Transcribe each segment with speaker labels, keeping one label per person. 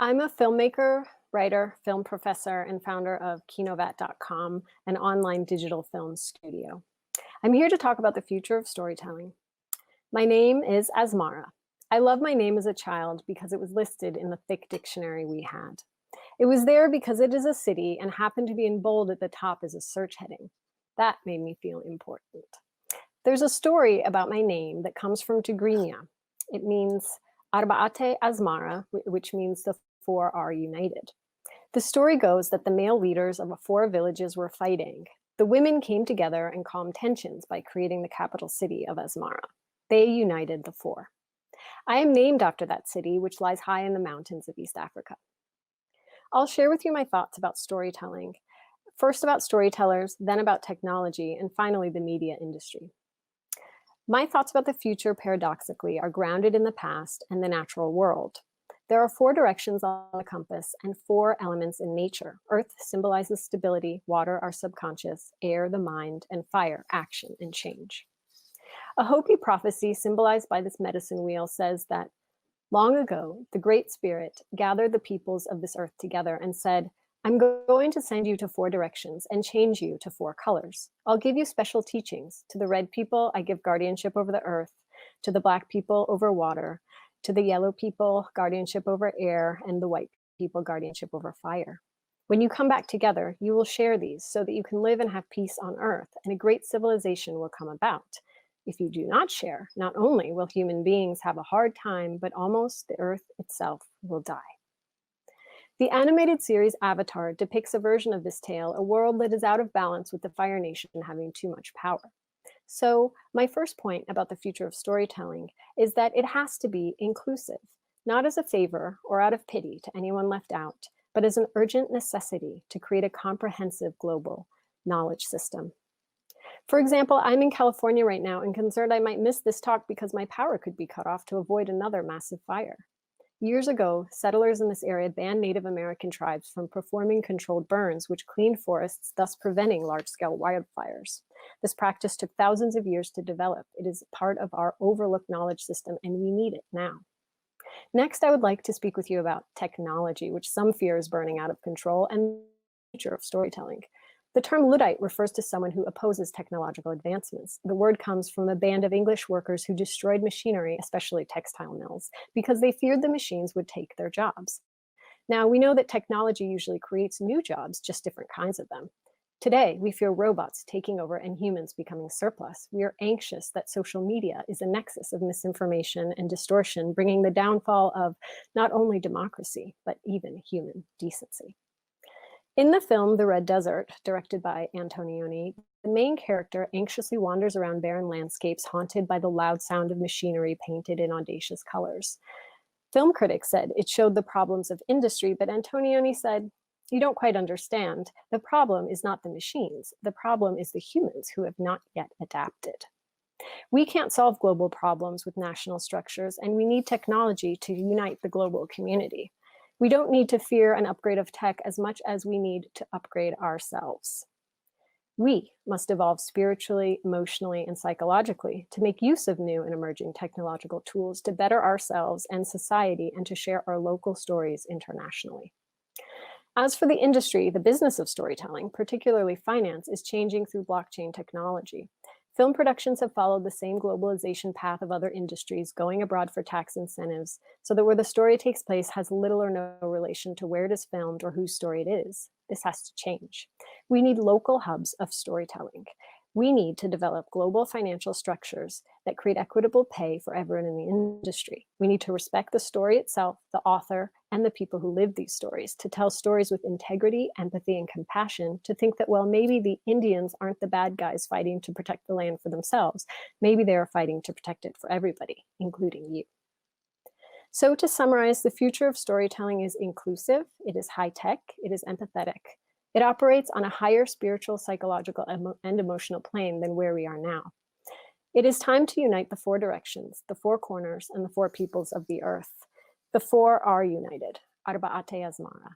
Speaker 1: I'm a filmmaker, writer, film professor, and founder of kinovat.com, an online digital film studio. I'm here to talk about the future of storytelling. My name is Asmara. I love my name as a child because it was listed in the thick dictionary we had. It was there because it is a city and happened to be in bold at the top as a search heading. That made me feel important. There's a story about my name that comes from Tigrinya. It means Arbaate Asmara, which means the four are united. The story goes that the male leaders of the four villages were fighting. The women came together and calmed tensions by creating the capital city of Asmara. They united the four. I am named after that city, which lies high in the mountains of East Africa. I'll share with you my thoughts about storytelling. First about storytellers, then about technology, and finally the media industry. My thoughts about the future, paradoxically, are grounded in the past and the natural world. There are four directions on the compass and four elements in nature. Earth symbolizes stability, water, our subconscious, air, the mind, and fire, action and change. A Hopi prophecy symbolized by this medicine wheel says that long ago, the Great Spirit gathered the peoples of this earth together and said, I'm going to send you to four directions and change you to four colors. I'll give you special teachings. To the red people, I give guardianship over the earth. To the black people, over water. To the yellow people, guardianship over air. And the white people, guardianship over fire. When you come back together, you will share these so that you can live and have peace on earth, and a great civilization will come about. If you do not share, not only will human beings have a hard time, but almost the earth itself will die. The animated series Avatar depicts a version of this tale, a world that is out of balance with the Fire Nation having too much power. So my first point about the future of storytelling is that it has to be inclusive, not as a favor or out of pity to anyone left out, but as an urgent necessity to create a comprehensive global knowledge system. For example, I'm in California right now and concerned I might miss this talk because my power could be cut off to avoid another massive fire. Years ago, settlers in this area banned Native American tribes from performing controlled burns, which cleaned forests, thus preventing large-scale wildfires. This practice took thousands of years to develop. It is part of our overlooked knowledge system, and we need it now. Next, I would like to speak with you about technology, which some fear is burning out of control, and the future of storytelling. The term Luddite refers to someone who opposes technological advancements. The word comes from a band of English workers who destroyed machinery, especially textile mills, because they feared the machines would take their jobs. Now, we know that technology usually creates new jobs, just different kinds of them. Today, we fear robots taking over and humans becoming surplus. We are anxious that social media is a nexus of misinformation and distortion, bringing the downfall of not only democracy, but even human decency. In the film The Red Desert, directed by Antonioni, the main character anxiously wanders around barren landscapes haunted by the loud sound of machinery painted in audacious colors. Film critics said it showed the problems of industry, but Antonioni said, you don't quite understand. The problem is not the machines. The problem is the humans who have not yet adapted. We can't solve global problems with national structures, and we need technology to unite the global community. We don't need to fear an upgrade of tech as much as we need to upgrade ourselves. We must evolve spiritually, emotionally, and psychologically to make use of new and emerging technological tools to better ourselves and society and to share our local stories internationally. As for the industry, the business of storytelling, particularly finance, is changing through blockchain technology. Film productions have followed the same globalization path of other industries, going abroad for tax incentives, so that where the story takes place has little or no relation to where it is filmed or whose story it is. This has to change. We need local hubs of storytelling. We need to develop global financial structures that create equitable pay for everyone in the industry. We need to respect the story itself, the author, and the people who live these stories, to tell stories with integrity, empathy, and compassion, to think that, well, maybe the Indians aren't the bad guys fighting to protect the land for themselves. Maybe they are fighting to protect it for everybody, including you. So to summarize, the future of storytelling is inclusive, it is high-tech, it is empathetic. It operates on a higher spiritual, psychological, and emotional plane than where we are now. It is time to unite the four directions, the four corners, and the four peoples of the earth. The four are united, Arbaate Asmara.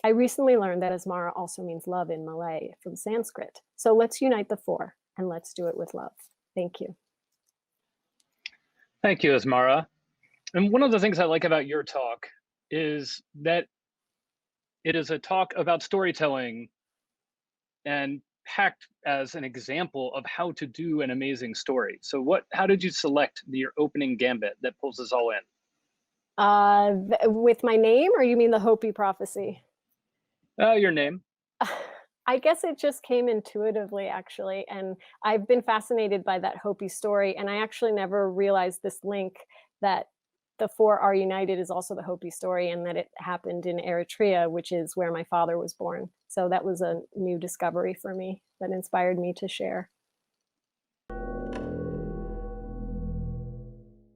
Speaker 1: I recently learned that Asmara also means love in Malay from Sanskrit. So let's unite the four, and let's do it with love. Thank you.
Speaker 2: Thank you, Asmara. And one of the things I like about your talk is that it is a talk about storytelling and packed as an example of how to do an amazing story. So how did you select your opening gambit that pulls us all in?
Speaker 1: With my name, or you mean the Hopi Prophecy?
Speaker 2: Your name.
Speaker 1: I guess it just came intuitively, actually. And I've been fascinated by that Hopi story. And I actually never realized this link that the four are united is also the Hopi story, and that it happened in Eritrea, which is where my father was born. So that was a new discovery for me that inspired me to share.